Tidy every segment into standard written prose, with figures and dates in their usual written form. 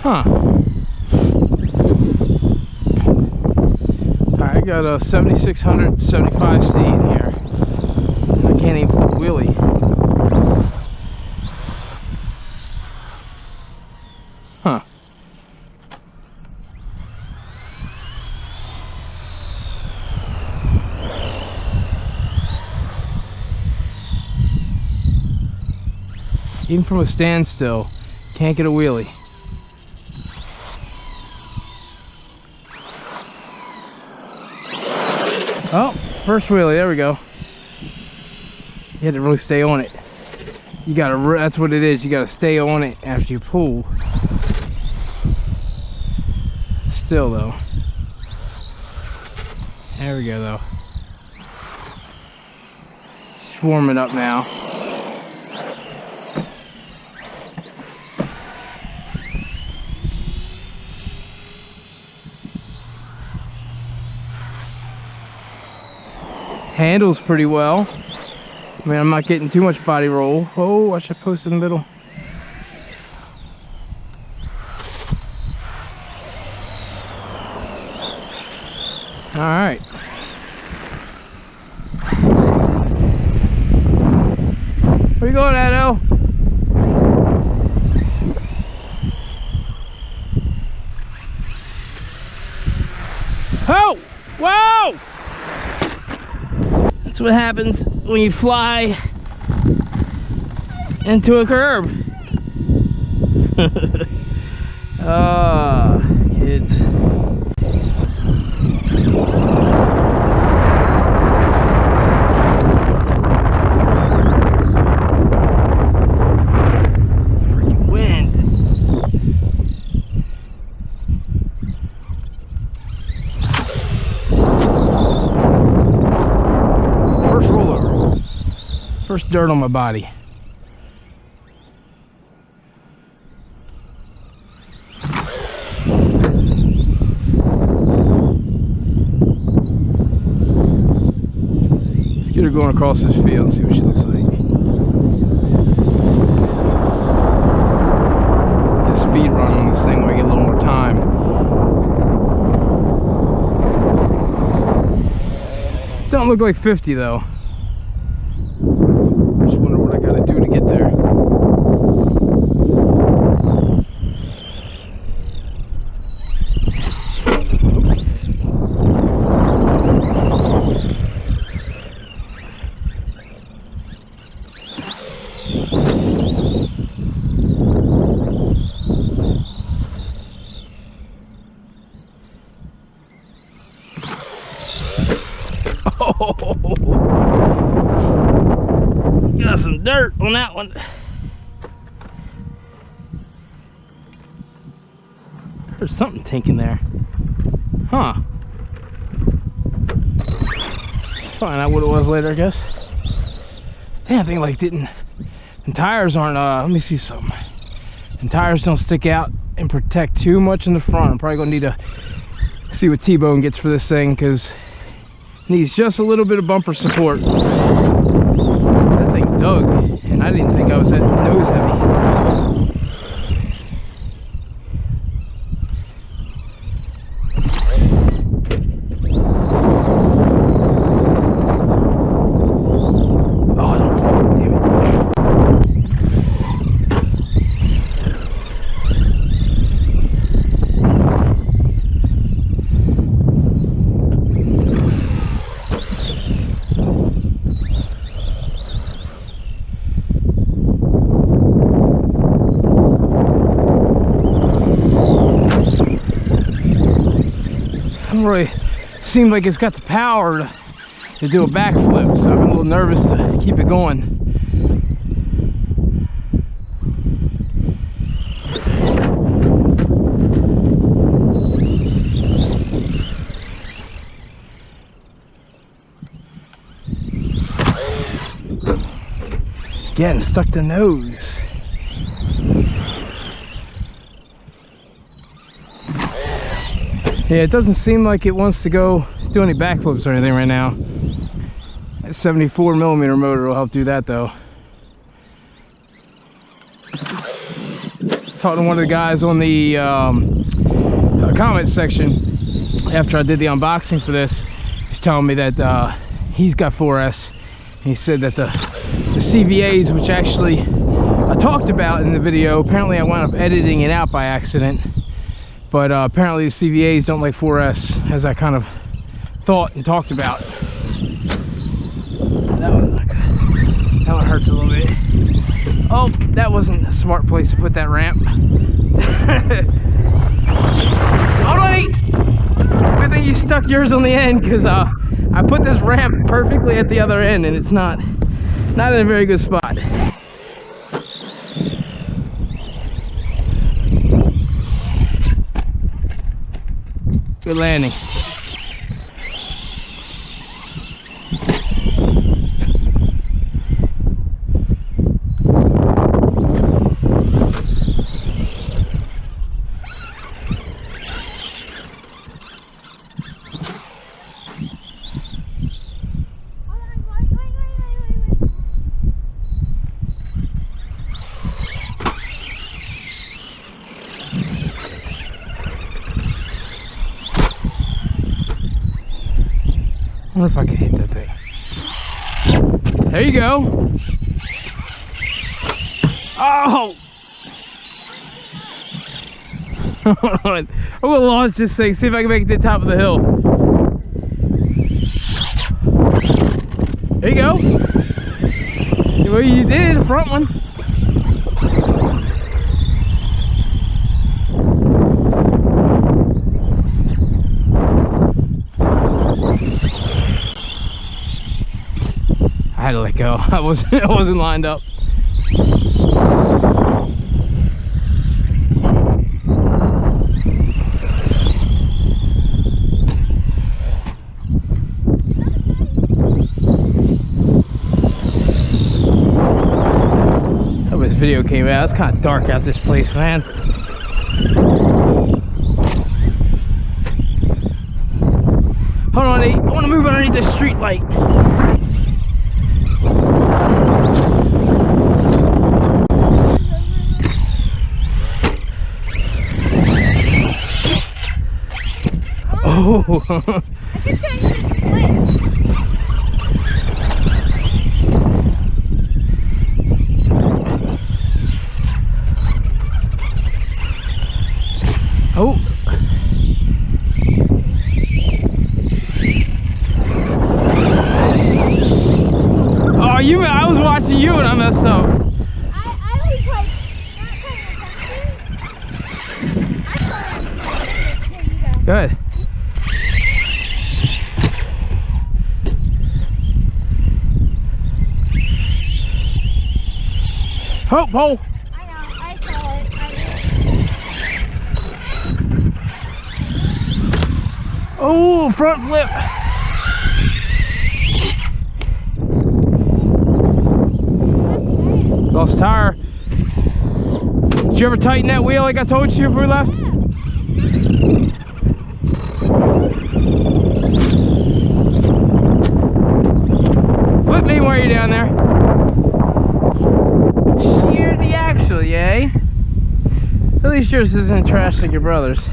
Huh. Alright, I got a 7675C in here. I can't even pull the wheelie. Huh. Even from a standstill, can't get a wheelie. Oh, first wheelie, there we go. You had to really stay on it. You gotta, that's what it is, you gotta stay on it after you pull. Still though. There we go though. Just warming up now. Handles pretty well. I mean, I'm not getting too much body roll. Oh, I should post in the middle. All right. Where you going at, El? Oh! Whoa! That's what happens when you fly into a curb. Ah, kids. Freaking wind. First rollover. First dirt on my body. Let's get her going across this field and see what she looks like. Get speed run on this thing when I get a little more time. Don't look like 50 though. Just wonder what I gotta do to get there. Got some dirt on that one. There's something tinking there. Huh. Find out what it was later, I guess. Damn, I think like didn't. And tires aren't, let me see something. And tires don't stick out and protect too much in the front. I'm probably gonna need to see what T-Bone gets for this thing because it needs just a little bit of bumper support. That thing dug, and I didn't think I was that nose heavy. Really seemed like it's got the power to do a backflip, so I'm a little nervous to keep it going. Getting stuck the nose. Yeah, it doesn't seem like it wants to go do any backflips or anything right now. That 74mm motor will help do that though. talking to one of the guys on the comment section after I did the unboxing for this. He's telling me that he's got 4S. And he said that the CVAs, which actually I talked about in the video, apparently I wound up editing it out by accident. But apparently the CVAs don't like 4S, as I kind of thought and talked about. That one's not good. That one hurts a little bit. Oh, that wasn't a smart place to put that ramp. Hold on, good thing you stuck yours on the end, because I put this ramp perfectly at the other end, and it's not in a very good spot. Good landing. I wonder if I can hit that thing. There you go. Oh! I'm gonna launch this thing, see if I can make it to the top of the hill. There you go. Well, you did, the front one. I had to let go. I wasn't lined up. Hope this video came out. It's kind of dark out this place, man. Hold on, I want to move underneath this street light. Oh. I keep trying to split. Oh. Oh, I was watching you and I messed up. I was like, there you go. Good. Hope hole. I know, I saw it. Oh, front flip. Lost tire. Did you ever tighten that wheel like I told you before we left? Yeah. Flip me while you're down there. Shear the axle, yay. At least yours isn't trash like your brother's.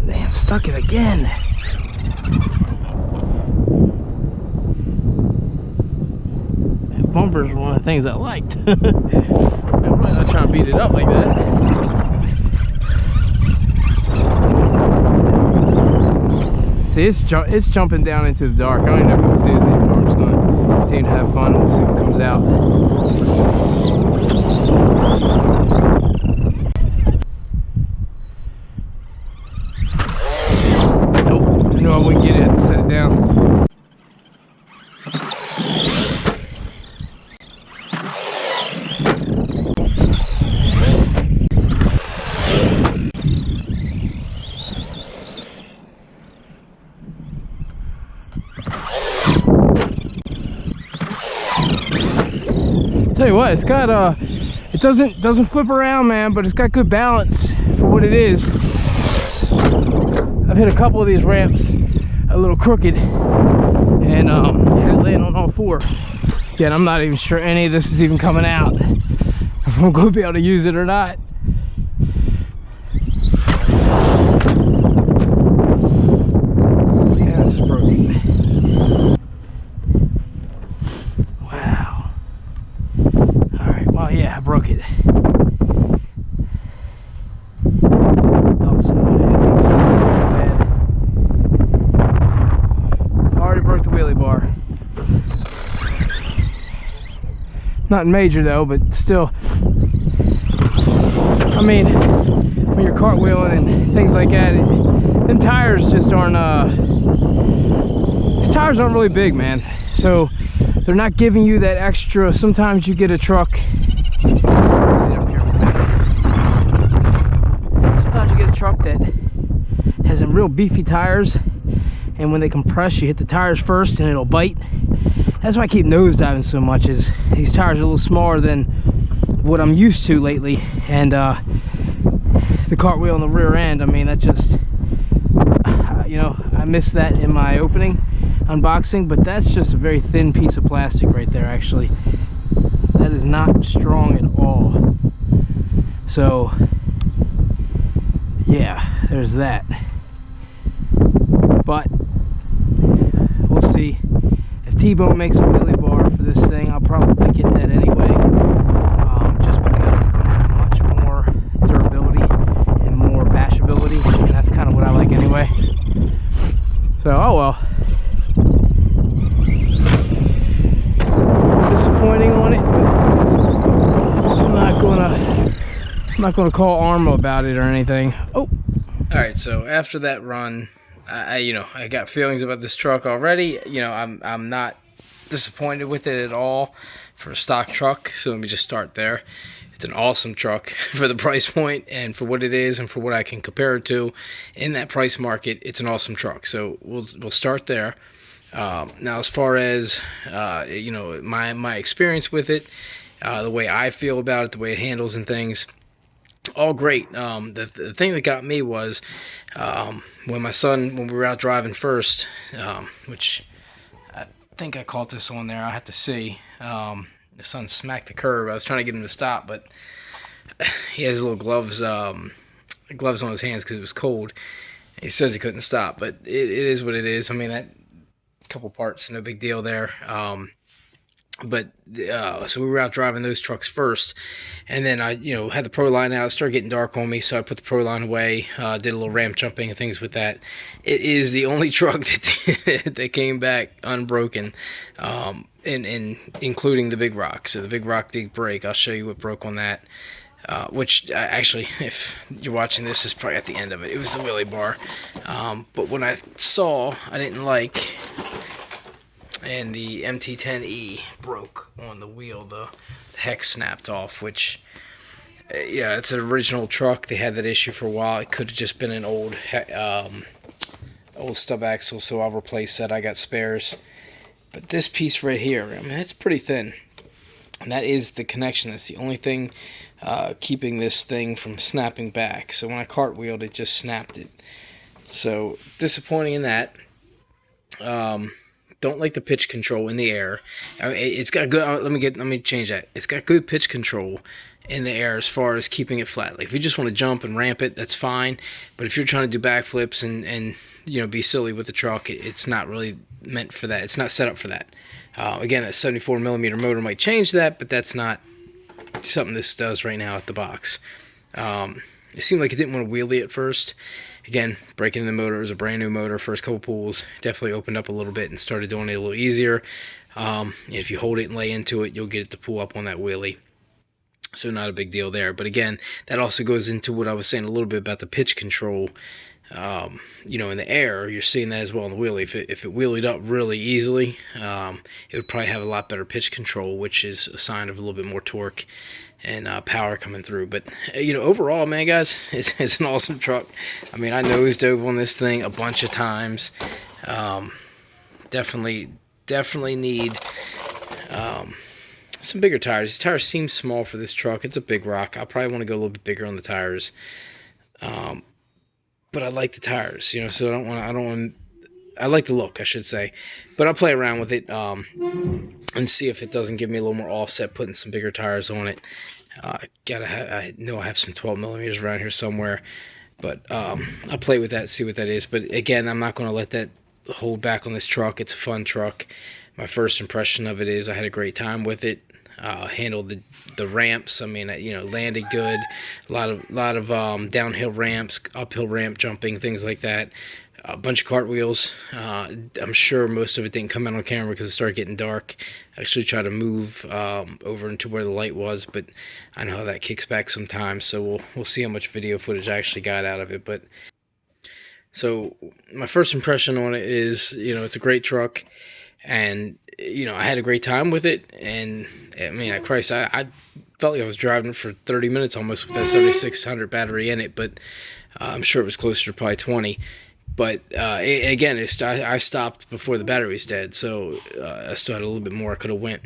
Damn, stuck it again. That bumper's one of the things I liked. I'm probably not trying to beat it up like that. See, it's jumping down into the dark. I don't even know if you can see this anymore. I'm just going to continue to have fun. We'll see what comes out. Nope. I knew I wouldn't get it. I had to set it down. Tell you what, it's got it doesn't flip around, man, but it's got good balance for what it is. I've hit a couple of these ramps a little crooked and had it land on all four. Again, I'm not even sure any of this is even coming out, if I'm going to be able to use it or not. Yeah, it's broken. Wow. Alright, well, yeah, I broke it. Thought so. I think it's bad. Already broke the wheelie bar. Not major though, but still. I mean, when you're cartwheeling and things like that, them tires just aren't, these tires aren't really big, man. So they're not giving you that extra. Sometimes you get a truck. Sometimes you get a truck that has some real beefy tires, and when they compress, you hit the tires first and it'll bite. That's why I keep nosediving so much, is these tires are a little smaller than what I'm used to lately. And the cartwheel on the rear end, I mean, that just, you know, I missed that in my opening unboxing, but that's just a very thin piece of plastic right there, actually. That is not strong at all. So, yeah, there's that. But we'll see. If T-Bone makes a wheelie bar for this thing, I'll probably get that anyway, just because it's going to have much more durability and more bashability, and that's kind of what I like anyway. So, oh well. Disappointing on it, but I'm not gonna call Arrma about it or anything. Oh. All right, so after that run, I got feelings about this truck already. You know, I'm not disappointed with it at all for a stock truck. So let me just start there. It's an awesome truck for the price point and for what it is and for what I can compare it to in that price market. It's an awesome truck. So we'll start there. Now, as far as you know, my experience with it, the way I feel about it, the way it handles and things, all great. The thing that got me was when we were out driving first, which I think I caught this on there. I have to see. The son smacked the curb. I was trying to get him to stop, but he has little gloves on his hands because it was cold. He says he couldn't stop, but it is what it is. I mean, that couple parts, no big deal there. So we were out driving those trucks first, and then I, had the Pro Line out. It started getting dark on me, so I put the Pro Line away, did a little ramp jumping and things with that. It is the only truck that came back unbroken, including the Big Rock. So the Big Rock did break. I'll show you what broke on that. Which actually, if you're watching this, is probably at the end of it. It was the wheelie bar. But what I saw, I didn't like, and the MT10E broke on the wheel. The hex snapped off, which, yeah, it's an original truck. They had that issue for a while. It could have just been an old stub axle, so I'll replace that. I got spares. But this piece right here, I mean, it's pretty thin. And that is the connection. That's the only thing keeping this thing from snapping back. So when I cartwheeled, it just snapped it. So disappointing in that. Don't like the pitch control in the air. I mean, it's got good. Let me change that. It's got good pitch control in the air as far as keeping it flat. Like if you just want to jump and ramp it, that's fine. But if you're trying to do backflips and be silly with the truck, it's not really meant for that. It's not set up for that. Again, a 74mm motor might change that, but that's not something this does right now at the box. It seemed like it didn't want to wheelie at first. Again, breaking the motor, it was a brand new motor. First couple pulls definitely opened up a little bit and started doing it a little easier. If you hold it and lay into it, you'll get it to pull up on that wheelie. So not a big deal there. But again, that also goes into what I was saying a little bit about the pitch control. In the air, you're seeing that as well in the wheelie. If it wheelied up really easily, it would probably have a lot better pitch control, which is a sign of a little bit more torque and power coming through. But overall, man, guys, it's an awesome truck. I mean, I nose dove on this thing a bunch of times. Definitely need some bigger tires. These tires seem small for this truck. It's a Big Rock. I'll probably want to go a little bit bigger on the tires. But I like the tires, so I don't want I like the look, I should say. But I'll play around with it and see if it doesn't give me a little more offset, putting some bigger tires on it. I know I have some 12 millimeters around here somewhere, but I'll play with that, see what that is. But again, I'm not going to let that hold back on this truck. It's a fun truck. My first impression of it is I had a great time with it. Handled the ramps. I mean, landed good. A lot of downhill ramps, uphill ramp jumping, things like that. A bunch of cartwheels. I'm sure most of it didn't come out on camera because it started getting dark. I actually tried to move over into where the light was, but I know how that kicks back sometimes. So we'll see how much video footage I actually got out of it. But so my first impression on it is, it's a great truck, and I had a great time with it. And I mean, I felt like I was driving for 30 minutes almost with that 7600 battery in it, but I'm sure it was closer to probably 20. But again, I stopped before the battery was dead, so I still had a little bit more I could have went.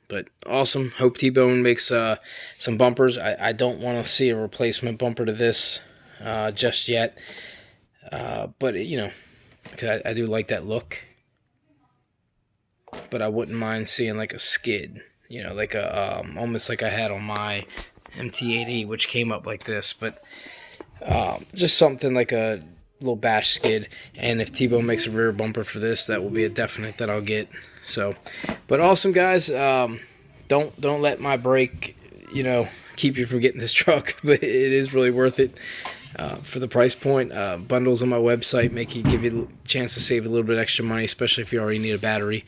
But awesome. Hope T-Bone makes some bumpers. I don't want to see a replacement bumper to this just yet. But, because I do like that look. But I wouldn't mind seeing like a skid, like a almost like I had on my MT8E, which came up like this. But just something like a little bash skid. And if T-Bone makes a rear bumper for this, that will be a definite that I'll get. So, but awesome, guys. Don't let my brake, keep you from getting this truck. But it is really worth it. For the price point. Bundles on my website give you a chance to save a little bit extra money, especially if you already need a battery.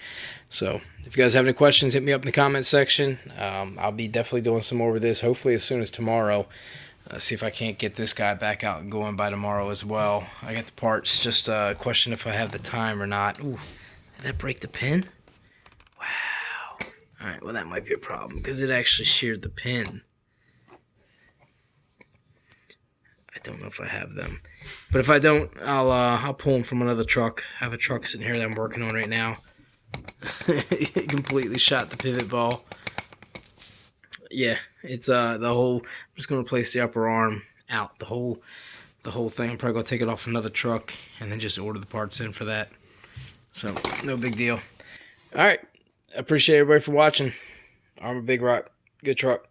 So if you guys have any questions, hit me up in the comment section. I'll be definitely doing some more with this, hopefully as soon as tomorrow. See if I can't get this guy back out and going by tomorrow as well. I got the parts, just a question if I have the time or not. Ooh, did that break the pin? Wow. Alright, well that might be a problem because it actually sheared the pin. I don't know if I have them, but if I don't, I'll pull them from another truck. I have a truck sitting here that I'm working on right now. It completely shot the pivot ball. Yeah, it's the whole. I'm just gonna replace the upper arm out. The whole thing. I'm probably gonna take it off another truck and then just order the parts in for that. So no big deal. All right, I appreciate everybody for watching. Arrma Big Rock, good truck.